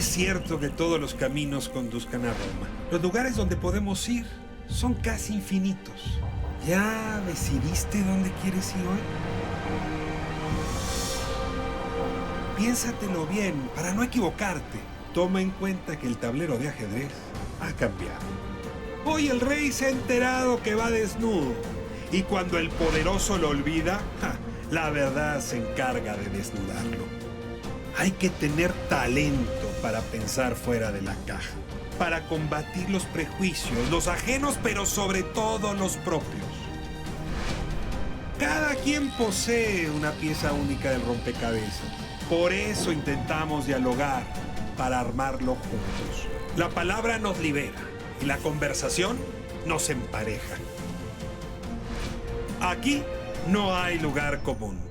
es cierto que todos los caminos conduzcan a Roma. Los lugares donde podemos ir son casi infinitos. ¿Ya decidiste dónde quieres ir hoy? Piénsatelo bien para no equivocarte. Toma en cuenta que el tablero de ajedrez ha cambiado. Hoy el rey se ha enterado que va desnudo. Y cuando el poderoso lo olvida, la verdad se encarga de desnudarlo. Hay que tener talento para pensar fuera de la caja, para combatir los prejuicios, los ajenos, pero sobre todo los propios. Cada quien posee una pieza única del rompecabezas. Por eso intentamos dialogar, para armarlo juntos. La palabra nos libera y la conversación nos empareja. Aquí no hay lugar común.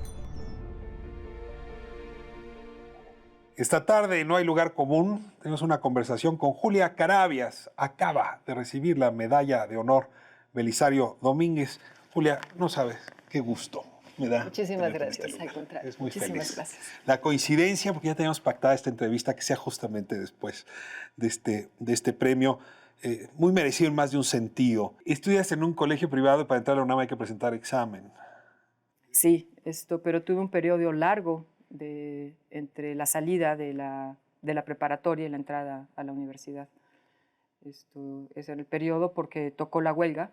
Esta tarde No hay lugar común. Tenemos una conversación con Julia Carabias. Acaba de recibir la medalla de honor Belisario Domínguez. Julia, no sabes qué gusto me da. Muchísimas gracias, al contrario. Es muy Muchísimas feliz. Gracias. La coincidencia, porque ya teníamos pactada esta entrevista, que sea justamente después de este premio, muy merecido en más de un sentido. Estudias en un colegio privado y para entrar a la UNAM hay que presentar examen. Sí, pero tuve un periodo largo entre la salida de la preparatoria y la entrada a la universidad. Es en el periodo porque tocó la huelga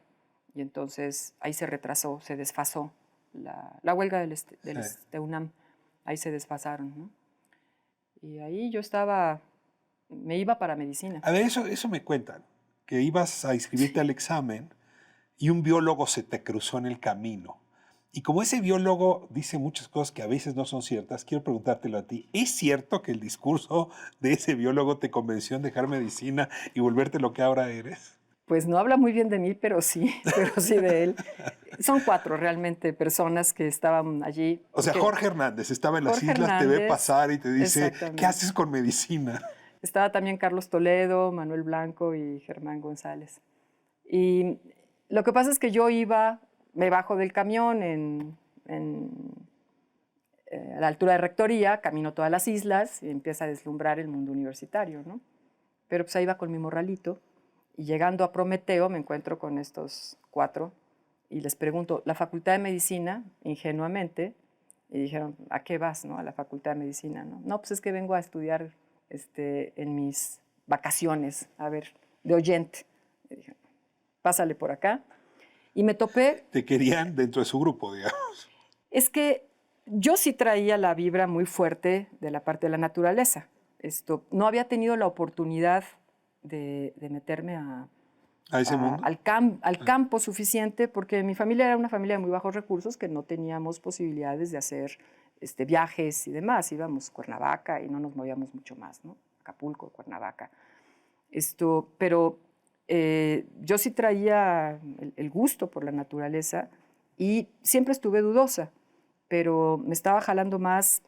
y entonces ahí se retrasó, se desfasó la huelga de UNAM. Ahí se desfasaron, ¿no? Y ahí yo me iba para medicina. A ver, eso me cuentan, que ibas a inscribirte al examen y un biólogo se te cruzó en el camino. Y como ese biólogo dice muchas cosas que a veces no son ciertas, quiero preguntártelo a ti. ¿Es cierto que el discurso de ese biólogo te convenció en dejar medicina y volverte lo que ahora eres? Pues no habla muy bien de mí, pero sí de él. Son 4 realmente personas que estaban allí. O sea, Jorge Hernández estaba en las Jorge islas, te ve Hernández, pasar y te dice, ¿qué haces con medicina? Estaba también Carlos Toledo, Manuel Blanco y Germán González. Y lo que pasa es que me bajo del camión a la altura de Rectoría, camino todas las islas y empieza a deslumbrar el mundo universitario, ¿no? Pero pues ahí iba con mi morralito y llegando a Prometeo me encuentro con estos 4 y les pregunto, ¿la Facultad de Medicina? Ingenuamente, y dijeron, ¿a qué vas, no? A la Facultad de Medicina, ¿no? No, pues es que vengo a estudiar en mis vacaciones, a ver, de oyente. Y dije, pásale por acá. Y me topé... Te querían dentro de su grupo, digamos. Es que yo sí traía la vibra muy fuerte de la parte de la naturaleza. No había tenido la oportunidad de meterme ¿A ese mundo? al campo suficiente, porque mi familia era una familia de muy bajos recursos, que no teníamos posibilidades de hacer viajes y demás. Íbamos a Cuernavaca y no nos movíamos mucho más, ¿no? Acapulco, Cuernavaca. Pero yo sí traía el gusto por la naturaleza y siempre estuve dudosa, pero me estaba jalando más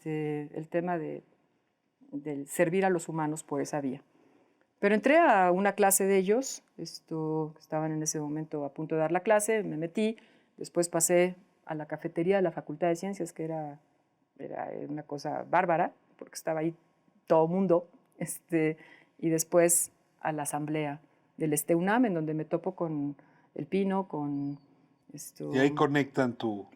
el tema del servir a los humanos por esa vía. Pero entré a una clase de ellos, estaban en ese momento a punto de dar la clase, me metí, después pasé a la cafetería de la Facultad de Ciencias, que era una cosa bárbara, porque estaba ahí todo mundo, y después a la asamblea del UNAM, en donde me topo con el Pino, con... Y ahí conectan tu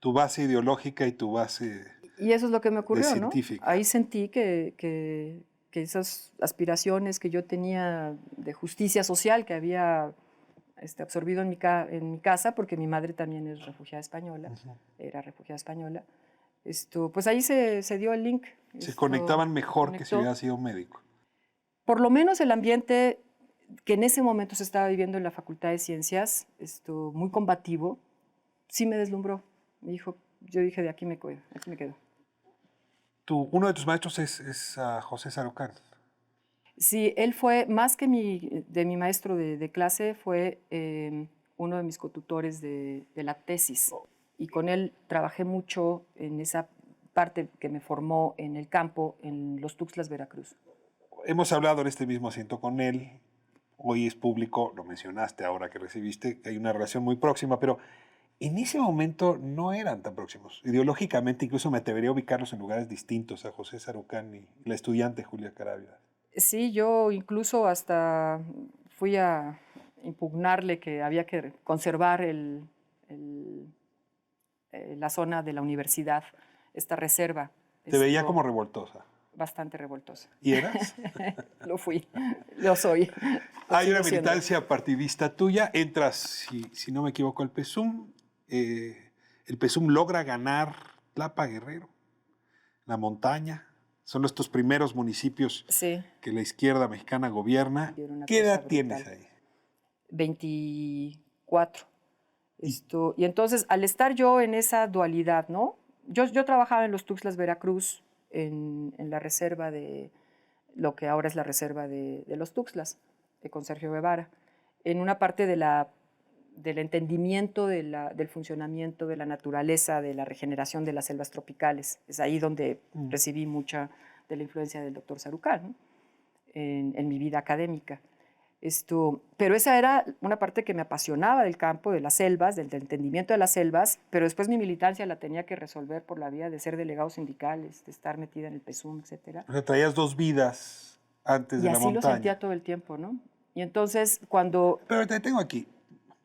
base ideológica y tu base Y eso es lo que me ocurrió, ¿no? científica. Ahí sentí que esas aspiraciones que yo tenía de justicia social que había absorbido en mi casa, porque mi madre también es refugiada española, era refugiada española, pues ahí se dio el link. Se conectaban mejor que si hubiera sido médico. Por lo menos el ambiente que en ese momento se estaba viviendo en la Facultad de Ciencias, muy combativo, sí me deslumbró. Yo dije, de aquí me quedo. Uno de tus maestros es José Sarucán. Sí, él fue, más que mi maestro de clase, fue uno de mis cotutores de la tesis. Y con él trabajé mucho en esa parte que me formó en el campo, en los Tuxtlas, Veracruz. Hemos hablado en este mismo asiento con él. Hoy es público, lo mencionaste ahora que recibiste, que hay una relación muy próxima, pero en ese momento no eran tan próximos. Ideológicamente incluso me atrevería a ubicarlos en lugares distintos a José Sarucán y la estudiante Julia Carabias. Sí, yo incluso hasta fui a impugnarle que había que conservar la zona de la universidad, esta reserva. Te veía como revoltosa. Bastante revoltosa. ¿Y eras? Lo fui, lo soy. Hay una militancia partidista tuya, entras, si no me equivoco, al PSUM. El PSUM logra ganar Tlapa, Guerrero, la montaña. Son estos primeros municipios sí. que la izquierda mexicana gobierna. ¿Qué edad tienes ahí? 24. Y entonces, al estar yo en esa dualidad, ¿no? Yo trabajaba en los Tuxtlas, Veracruz, en la reserva de lo que ahora es la reserva de los Tuxtlas, con Sergio Guevara, en una parte del entendimiento del funcionamiento de la naturaleza, de la regeneración de las selvas tropicales. Es ahí donde recibí mucha de la influencia del doctor Sarucán, ¿no? en mi vida académica. Pero esa era una parte que me apasionaba del campo, de las selvas, del entendimiento de las selvas, pero después mi militancia la tenía que resolver por la vía de ser delegado sindicales, de estar metida en el PSUM, etc. O sea, traías dos vidas antes de la montaña. Y así lo sentía todo el tiempo, ¿no? Y entonces cuando... Pero te detengo aquí,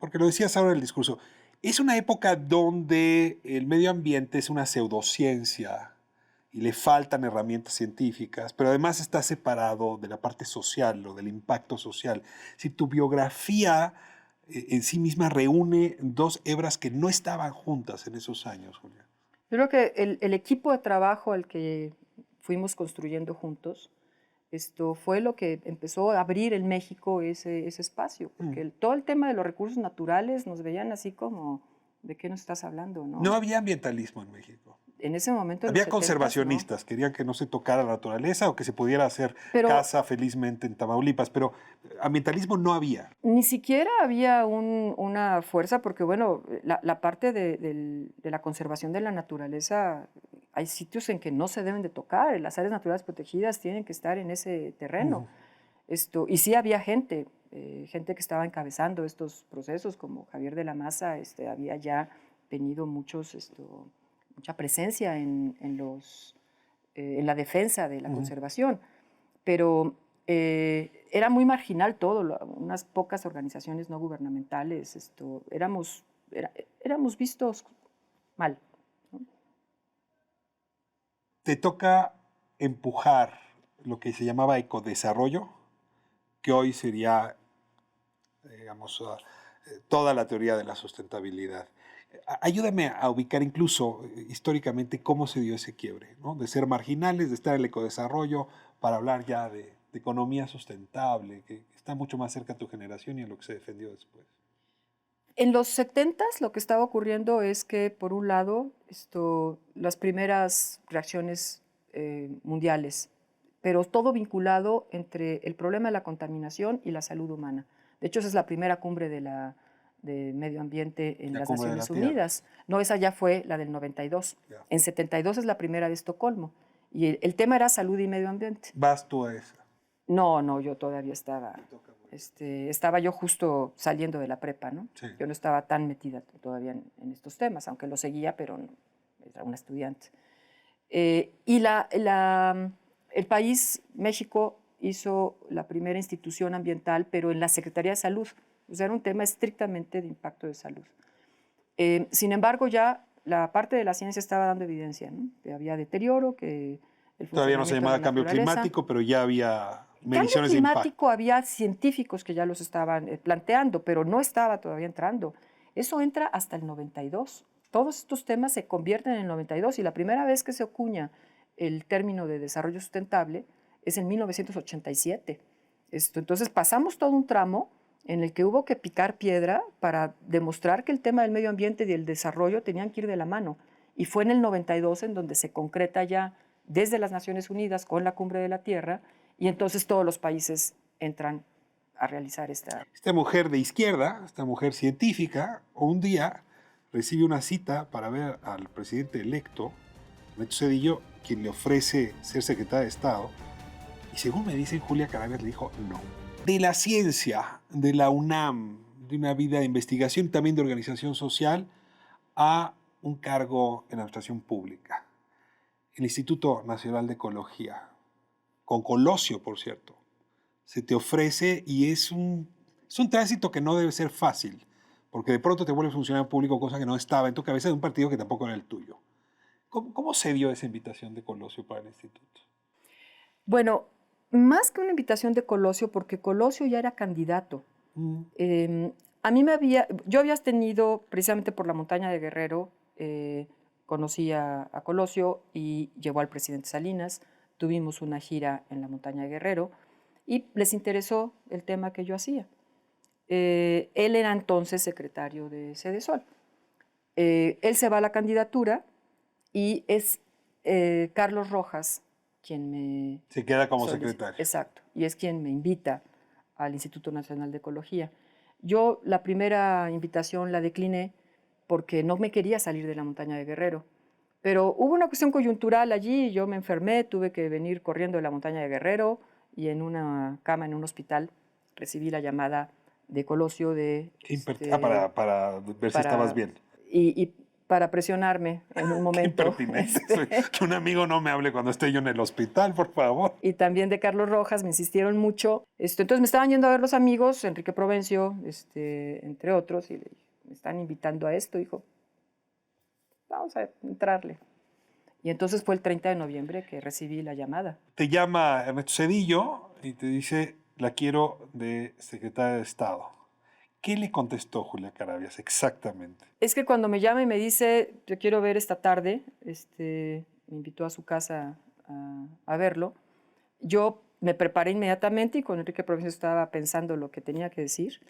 porque lo decías ahora en el discurso. Es una época donde el medio ambiente es una pseudociencia y le faltan herramientas científicas, pero además está separado de la parte social o del impacto social. Si tu biografía en sí misma reúne dos hebras que no estaban juntas en esos años, Julia. Yo creo que el equipo de trabajo al que fuimos construyendo juntos, fue lo que empezó a abrir en México ese espacio, porque todo el tema de los recursos naturales nos veían así como, ¿de qué nos estás hablando? No había ambientalismo en México. En ese momento... Había conservacionistas, ¿no? Querían que no se tocara la naturaleza o que se pudiera hacer caza felizmente en Tamaulipas, pero ambientalismo no había. Ni siquiera había una fuerza, porque bueno, la parte de la conservación de la naturaleza, hay sitios en que no se deben de tocar, las áreas naturales protegidas tienen que estar en ese terreno. Y sí había gente que estaba encabezando estos procesos, como Javier de la Maza, había ya tenido mucha presencia en la defensa de la conservación, pero era muy marginal todo, unas pocas organizaciones no gubernamentales, éramos vistos mal, ¿no? Te toca empujar lo que se llamaba ecodesarrollo, que hoy sería, digamos, toda la teoría de la sustentabilidad. Ayúdame a ubicar incluso históricamente cómo se dio ese quiebre, ¿no? De ser marginales, de estar en el ecodesarrollo, para hablar ya de economía sustentable, que está mucho más cerca a tu generación y a lo que se defendió después. En los 70s lo que estaba ocurriendo es que, por un lado, las primeras reacciones mundiales, pero todo vinculado entre el problema de la contaminación y la salud humana. De hecho, esa es la primera cumbre de medio ambiente en las Naciones Unidas. No, esa ya fue la del 92. Yeah. En 72 es la primera de Estocolmo. Y el tema era salud y medio ambiente. ¿Vas tú a esa? No, yo todavía estaba... estaba yo justo saliendo de la prepa, ¿no? Sí. Yo no estaba tan metida todavía en estos temas, aunque lo seguía, pero no, era una estudiante. Y el país, México, hizo la primera institución ambiental, pero en la Secretaría de Salud. O sea, era un tema estrictamente de impacto de salud. Sin embargo, ya la parte de la ciencia estaba dando evidencia, ¿no? Que había deterioro, que el todavía no se llamaba cambio climático, pero ya había mediciones de impacto. Cambio climático había científicos que ya los estaban planteando, pero no estaba todavía entrando. Eso entra hasta el 92. Todos estos temas se convierten en el 92 y la primera vez que se acuña el término de desarrollo sustentable es en 1987. Entonces pasamos todo un tramo en el que hubo que picar piedra para demostrar que el tema del medio ambiente y el desarrollo tenían que ir de la mano. Y fue en el 92 en donde se concreta ya desde las Naciones Unidas con la Cumbre de la Tierra, y entonces todos los países entran a realizar esta... Esta mujer de izquierda, esta mujer científica, un día recibe una cita para ver al presidente electo, Ernesto Zedillo, quien le ofrece ser secretaria de Estado, y según me dicen, Julia Carabias le dijo no. De la ciencia, de la UNAM, de una vida de investigación, también de organización social, a un cargo en administración pública, el Instituto Nacional de Ecología, con Colosio, por cierto, se te ofrece y es un tránsito que no debe ser fácil, porque de pronto te vuelves funcionario público, cosa que no estaba en tu cabeza, de un partido que tampoco era el tuyo. ¿Cómo se dio esa invitación de Colosio para el instituto? Bueno, más que una invitación de Colosio, porque Colosio ya era candidato. A mí yo había tenido, precisamente por la montaña de Guerrero, conocí a Colosio y llevó al presidente Salinas, tuvimos una gira en la montaña de Guerrero y les interesó el tema que yo hacía. Él era entonces secretario de Sedesol. Él se va a la candidatura y es Carlos Rojas quien me... Se queda como secretario. Exacto, y es quien me invita al Instituto Nacional de Ecología. Yo la primera invitación la decliné porque no me quería salir de la montaña de Guerrero, pero hubo una cuestión coyuntural allí, yo me enfermé, tuve que venir corriendo de la montaña de Guerrero y en una cama en un hospital recibí la llamada de Colosio de... para ver si estabas bien. Y para presionarme en un momento. Qué impertinente. Que un amigo no me hable cuando esté yo en el hospital, por favor. Y también de Carlos Rojas, me insistieron mucho. Entonces me estaban yendo a ver los amigos, Enrique Provencio, entre otros, y le dije, me están invitando a esto, dijo, vamos a entrarle. Y entonces fue el 30 de noviembre que recibí la llamada. Te llama Ernesto Zedillo y te dice, la quiero de secretaria de Estado. ¿Qué le contestó Julia Carabias exactamente? Es que cuando me llama y me dice, te quiero ver esta tarde, me invitó a su casa a verlo, yo me preparé inmediatamente y con Enrique Provencio estaba pensando lo que tenía que decir.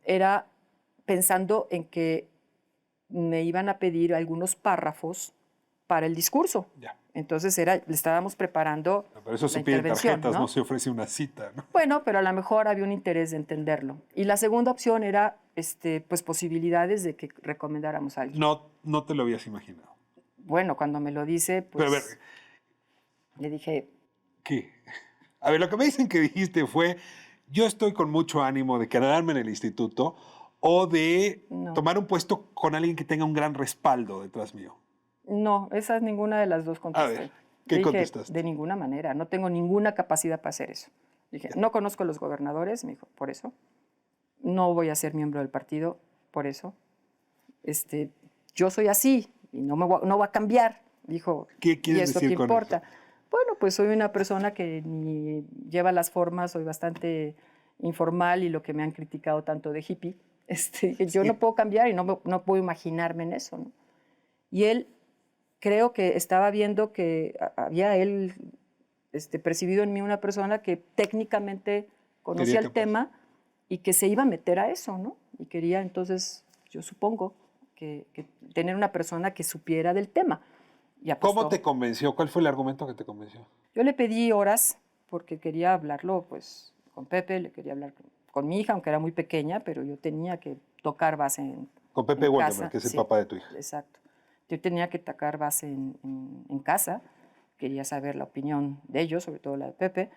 Era pensando en que me iban a pedir algunos párrafos para el discurso. Ya. Entonces le estábamos preparando pero eso la se pide intervención, tarjetas, ¿no? Se ofrece una cita, ¿no? Bueno, pero a lo mejor había un interés de entenderlo. Y la segunda opción era pues posibilidades de que recomendáramos a alguien. No te lo habías imaginado. Bueno, cuando me lo dice, pues pero a ver, le dije... ¿qué? A ver, lo que me dicen que dijiste fue, yo estoy con mucho ánimo de quedarme en el instituto o de tomar un puesto con alguien que tenga un gran respaldo detrás mío. No, esa es ninguna de las dos contesté. A ver, ¿qué contestaste? De ninguna manera, no tengo ninguna capacidad para hacer eso. Dije, no conozco a los gobernadores, me dijo, por eso. No voy a ser miembro del partido, por eso. Yo soy así y no voy a cambiar, dijo. ¿Qué quieres ¿Y esto decir qué con importa? eso? Bueno, pues soy una persona que ni lleva las formas, soy bastante informal y lo que me han criticado tanto de hippie, yo no puedo cambiar y no puedo imaginarme en eso, ¿no? Y él creo que estaba viendo que había él percibido en mí una persona que técnicamente conocía el tema y que se iba a meter a eso, ¿no? Y quería entonces, yo supongo, que tener una persona que supiera del tema. Y ¿Cómo te convenció? ¿Cuál fue el argumento que te convenció? Yo le pedí horas porque quería hablarlo pues, con Pepe, le quería hablar con mi hija, aunque era muy pequeña, pero yo tenía que tocar base con Pepe Woldemer, que es el papá de tu hija. Exacto. Yo tenía que tocar base en casa, quería saber la opinión de ellos, sobre todo la de Pepe,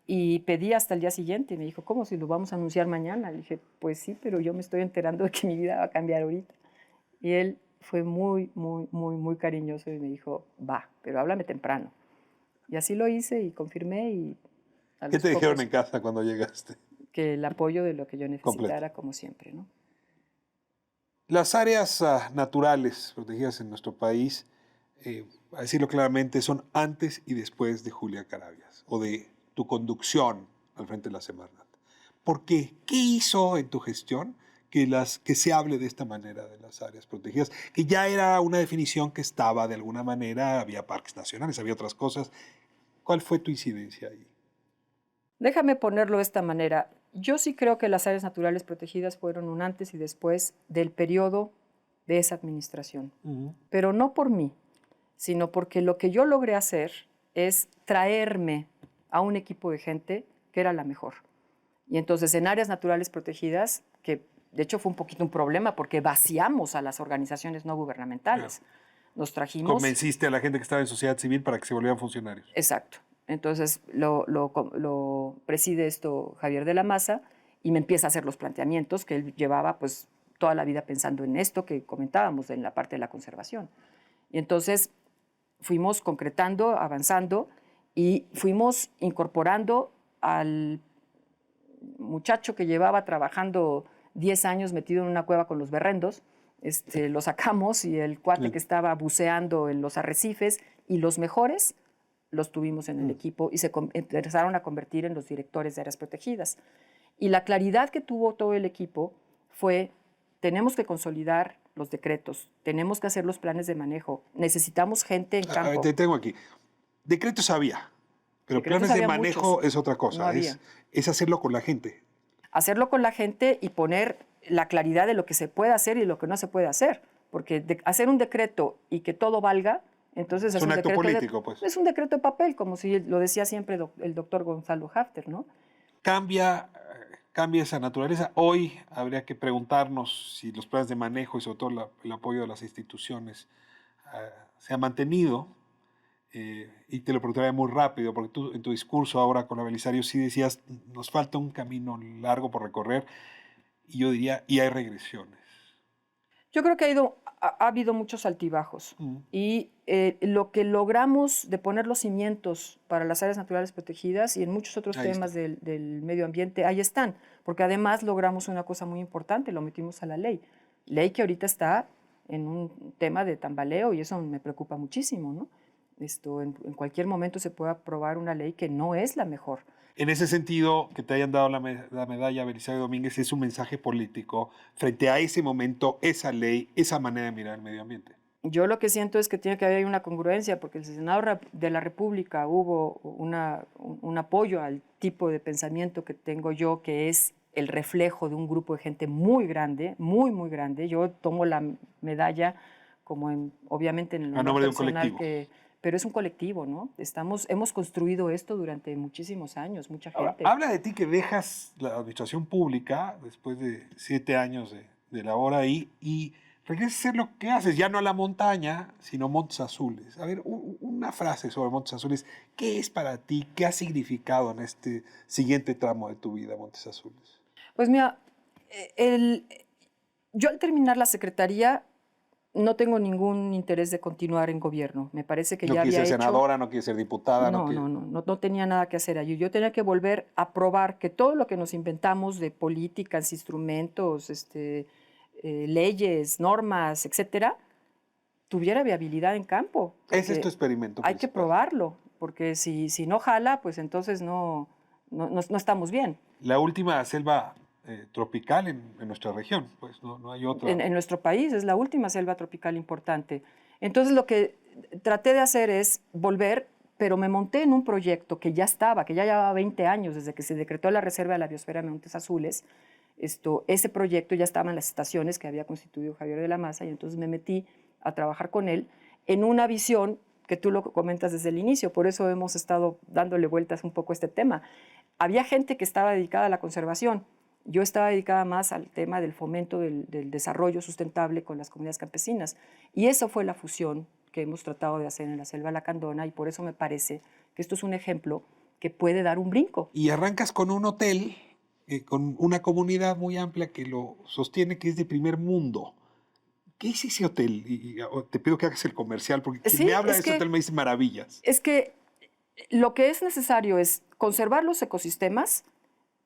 y pedí hasta el día siguiente, y me dijo, ¿cómo si lo vamos a anunciar mañana? Le dije, pues sí, pero yo me estoy enterando de que mi vida va a cambiar ahorita. Y él fue muy, muy, muy, muy cariñoso y me dijo, va, pero háblame temprano. Y así lo hice y confirmé. Y ¿qué te dijeron en casa cuando llegaste? Que el apoyo de lo que yo necesitara, como siempre, ¿no? Las áreas naturales protegidas en nuestro país, a decirlo claramente, son antes y después de Julia Carabias o de tu conducción al frente de la Semarnat. ¿Por qué? ¿Qué hizo en tu gestión que se hable de esta manera de las áreas protegidas? Que ya era una definición que estaba de alguna manera, había parques nacionales, había otras cosas. ¿Cuál fue tu incidencia ahí? Déjame ponerlo de esta manera. Yo sí creo que las áreas naturales protegidas fueron un antes y después del periodo de esa administración. Pero no por mí, sino porque lo que yo logré hacer es traerme a un equipo de gente que era la mejor. Y entonces en áreas naturales protegidas, que de hecho fue un poquito un problema porque vaciamos a las organizaciones no gubernamentales. Claro. Nos trajimos... Convenciste a la gente que estaba en sociedad civil para que se volvieran funcionarios. Exacto. Entonces lo preside esto Javier de la Maza y me empieza a hacer los planteamientos que él llevaba pues toda la vida pensando en esto que comentábamos, en la parte de la conservación. Y entonces fuimos concretando, avanzando y fuimos incorporando al muchacho que llevaba trabajando 10 años metido en una cueva con los berrendos, lo sacamos, y el cuate que estaba buceando en los arrecifes, y los mejores los tuvimos en el equipo y se empezaron a convertir en los directores de áreas protegidas. Y la claridad que tuvo todo el equipo fue: tenemos que consolidar los decretos, tenemos que hacer los planes de manejo, necesitamos gente en campo. Te tengo aquí. Decretos había, pero Decretos planes de había manejo muchos. es otra cosa. No había. Es hacerlo con la gente. Hacerlo con la gente y poner la claridad de lo que se puede hacer y de lo que no se puede hacer. Porque hacer un decreto y que todo valga, entonces Es un acto decreto político, pues. Es un decreto de papel, como si lo decía siempre el doctor Gonzalo Hafter, ¿no? Cambia esa naturaleza. Hoy habría que preguntarnos si los planes de manejo y sobre todo el apoyo de las instituciones se ha mantenido. Y te lo preguntaría muy rápido, porque tú en tu discurso ahora con la Belisario sí decías, nos falta un camino largo por recorrer, y yo diría, y hay regresiones. Yo creo que ha habido muchos altibajos, y lo que logramos de poner los cimientos para las áreas naturales protegidas y en muchos otros temas del medio ambiente, ahí están, porque además logramos una cosa muy importante, lo metimos a la ley que ahorita está en un tema de tambaleo, y eso me preocupa muchísimo, ¿no? En cualquier momento se puede aprobar una ley que no es la mejor. En ese sentido, que te hayan dado la medalla a Belisario Domínguez es un mensaje político frente a ese momento, esa ley, esa manera de mirar el medio ambiente. Yo lo que siento es que tiene que haber una congruencia, porque el Senado de la República hubo un apoyo al tipo de pensamiento que tengo yo, que es el reflejo de un grupo de gente muy grande, muy, muy grande. Yo tomo la medalla como obviamente en el nombre de un personal colectivo. pero es un colectivo, ¿no? Hemos construido esto durante muchísimos años, mucha gente. Ahora, habla de ti que dejas la administración pública después de 7 años de labor ahí y regresas a hacer lo que haces, ya no a la montaña, sino Montes Azules. A ver, una frase sobre Montes Azules. ¿Qué es para ti? ¿Qué ha significado en este siguiente tramo de tu vida, Montes Azules? Pues mira, yo al terminar la secretaría no tengo ningún interés de continuar en gobierno. Me parece que ya había hecho... No quieres ser senadora, no quieres ser diputada. No tenía nada que hacer allí. Yo tenía que volver a probar que todo lo que nos inventamos de políticas, instrumentos, leyes, normas, etcétera, tuviera viabilidad en campo. Ese es tu experimento Hay que principal. probarlo, porque si no jala, pues entonces no estamos bien. La última selva tropical en nuestra región, pues no hay otra. En nuestro país es la última selva tropical importante. Entonces lo que traté de hacer es volver, pero me monté en un proyecto que ya llevaba 20 años desde que se decretó la Reserva de la Biosfera de Montes Azules. Ese proyecto ya estaba en las estaciones que había constituido Javier de la Maza, y entonces me metí a trabajar con él en una visión que tú lo comentas desde el inicio, por eso hemos estado dándole vueltas un poco a este tema. Había gente que estaba dedicada a la conservación. Yo estaba dedicada más al tema del fomento del desarrollo sustentable con las comunidades campesinas. Y eso fue la fusión que hemos tratado de hacer en la Selva Lacandona, y por eso me parece que esto es un ejemplo que puede dar un brinco. Y arrancas con un hotel, con una comunidad muy amplia que lo sostiene, que es de primer mundo. ¿Qué es ese hotel? Y te pido que hagas el comercial, porque quien me habla de ese hotel me dice maravillas. Es que lo que es necesario es conservar los ecosistemas,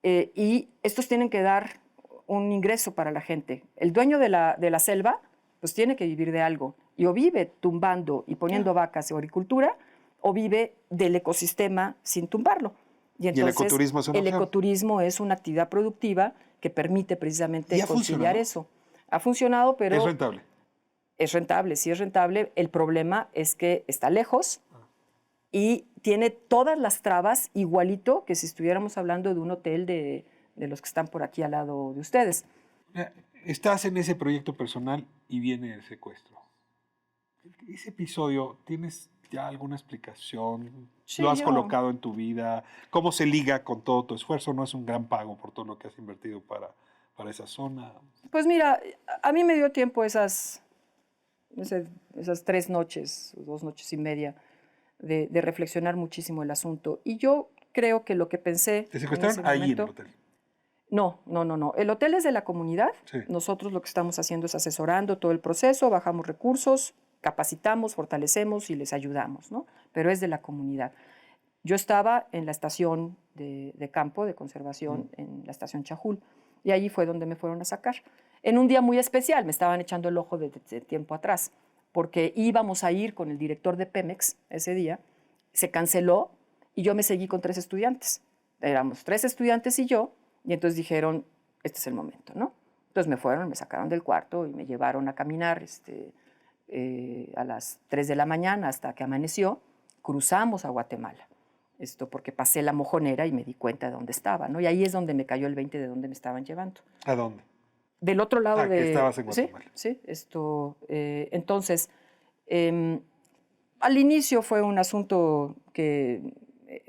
y estos tienen que dar un ingreso para la gente. El dueño de la selva pues tiene que vivir de algo, y o vive tumbando y poniendo vacas o agricultura, o vive del ecosistema sin tumbarlo. Y entonces el ecoturismo es una opción. Ecoturismo es una actividad productiva que permite precisamente conciliar eso. Ha funcionado, pero... ¿Es rentable? Es rentable, sí es rentable. El problema es que está lejos y tiene todas las trabas, igualito que si estuviéramos hablando de un hotel de los que están por aquí al lado de ustedes. Estás en ese proyecto personal y viene el secuestro. Ese episodio, ¿tienes ya alguna explicación? Sí, ¿Lo has colocado en tu vida? ¿Cómo se liga con todo tu esfuerzo? ¿No es un gran pago por todo lo que has invertido para esa zona? Pues mira, a mí me dio tiempo esas 3 noches, 2 noches y media, de reflexionar muchísimo el asunto. Y yo creo que lo que pensé... ¿Te secuestraron ahí en el hotel? No, no, no, no. El hotel es de la comunidad. Sí. Nosotros lo que estamos haciendo es asesorando todo el proceso, bajamos recursos, capacitamos, fortalecemos y les ayudamos, ¿no? Pero es de la comunidad. Yo estaba en la estación de campo de conservación, en la estación Chajul, y allí fue donde me fueron a sacar. En un día muy especial, me estaban echando el ojo de tiempo atrás, porque íbamos a ir con el director de Pemex ese día, se canceló y yo me seguí con 3 estudiantes. Éramos 3 estudiantes y yo, y entonces dijeron, este es el momento, ¿no? Entonces me fueron, me sacaron del cuarto y me llevaron a caminar a las 3 de la mañana hasta que amaneció. Cruzamos a Guatemala, porque pasé la mojonera y me di cuenta de dónde estaba, ¿no? Y ahí es donde me cayó el 20 de dónde me estaban llevando. ¿A dónde? Del otro lado de... que estabas en Guatemala. Sí, entonces, al inicio fue un asunto que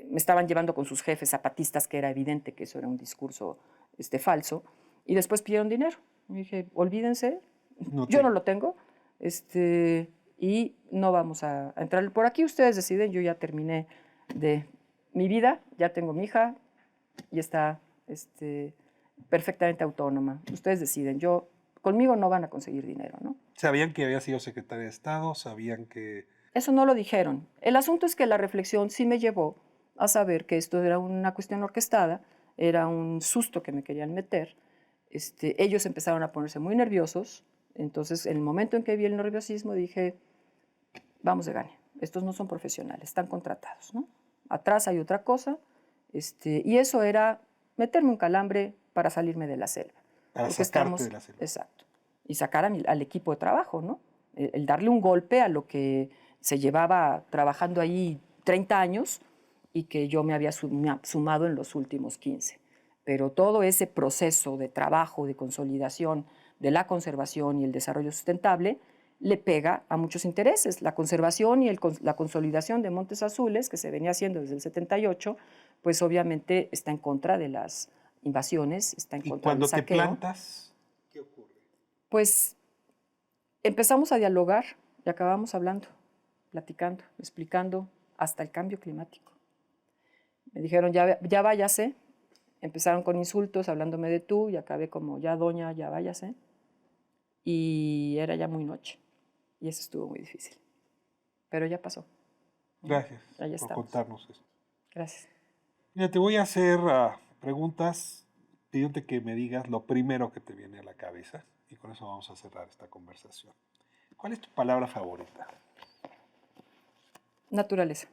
me estaban llevando con sus jefes zapatistas, que era evidente que eso era un discurso falso, y después pidieron dinero. Y dije, olvídense, yo no lo tengo, y no vamos a entrar por aquí, ustedes deciden, yo ya terminé de mi vida, ya tengo mi hija y está perfectamente autónoma. Ustedes deciden, conmigo no van a conseguir dinero, ¿no? ¿Sabían que había sido secretaria de Estado? ¿Sabían que...? Eso no lo dijeron. El asunto es que la reflexión sí me llevó a saber que esto era una cuestión orquestada, era un susto que me querían meter. Ellos empezaron a ponerse muy nerviosos, entonces en el momento en que vi el nerviosismo dije, vamos de gane, estos no son profesionales, están contratados, ¿no? Atrás hay otra cosa, y eso era meterme un calambre para salirme de la selva. Para sacarte de la selva. Exacto. Y sacar al equipo de trabajo, ¿no? El darle un golpe a lo que se llevaba trabajando ahí 30 años y que yo me había sumado en los últimos 15. Pero todo ese proceso de trabajo, de consolidación de la conservación y el desarrollo sustentable le pega a muchos intereses. La conservación y la consolidación de Montes Azules, que se venía haciendo desde el 78, pues obviamente está en contra de las invasiones, está en contra del saqueo. ¿Y cuando te plantas, qué ocurre? Pues empezamos a dialogar y acabamos hablando, platicando, explicando hasta el cambio climático. Me dijeron, ya váyase. Empezaron con insultos, hablándome de tú, y acabé como, ya doña, ya váyase. Y era ya muy noche. Y eso estuvo muy difícil. Pero ya pasó. Gracias por contarnos eso. Gracias. Mira, te voy a hacer preguntas pidiéndote que me digas lo primero que te viene a la cabeza. Y con eso vamos a cerrar esta conversación. ¿Cuál es tu palabra favorita? Naturaleza.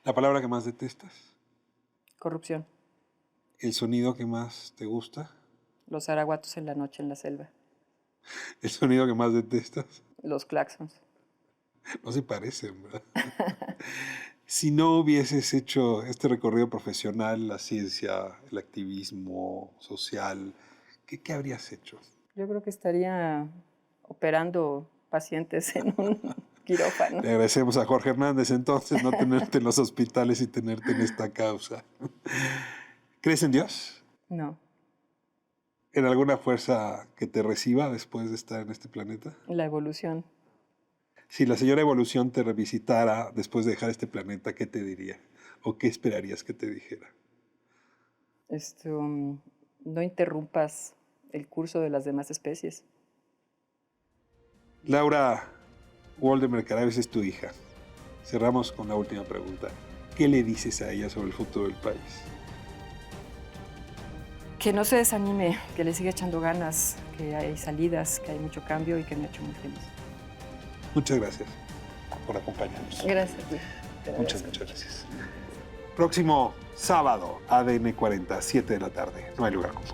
¿La palabra que más detestas? Corrupción. ¿El sonido que más te gusta? Los araguatos en la noche en la selva. ¿El sonido que más detestas? Los claxons. No se parecen, ¿verdad? Si no hubieses hecho este recorrido profesional, la ciencia, el activismo social, ¿qué habrías hecho? Yo creo que estaría operando pacientes en un quirófano. Le agradecemos a Jorge Hernández entonces no tenerte en los hospitales y tenerte en esta causa. ¿Crees en Dios? No. ¿En alguna fuerza que te reciba después de estar en este planeta? La evolución. Si la señora Evolución te revisitara después de dejar este planeta, ¿qué te diría? ¿O qué esperarías que te dijera? No interrumpas el curso de las demás especies. Laura Waldemer Caraves es tu hija. Cerramos con la última pregunta. ¿Qué le dices a ella sobre el futuro del país? Que no se desanime, que le siga echando ganas, que hay salidas, que hay mucho cambio y que me ha hecho muy feliz. Muchas gracias por acompañarnos. Gracias. Muchas gracias. Próximo sábado, ADN 40, 7 de la tarde. No hay lugar común.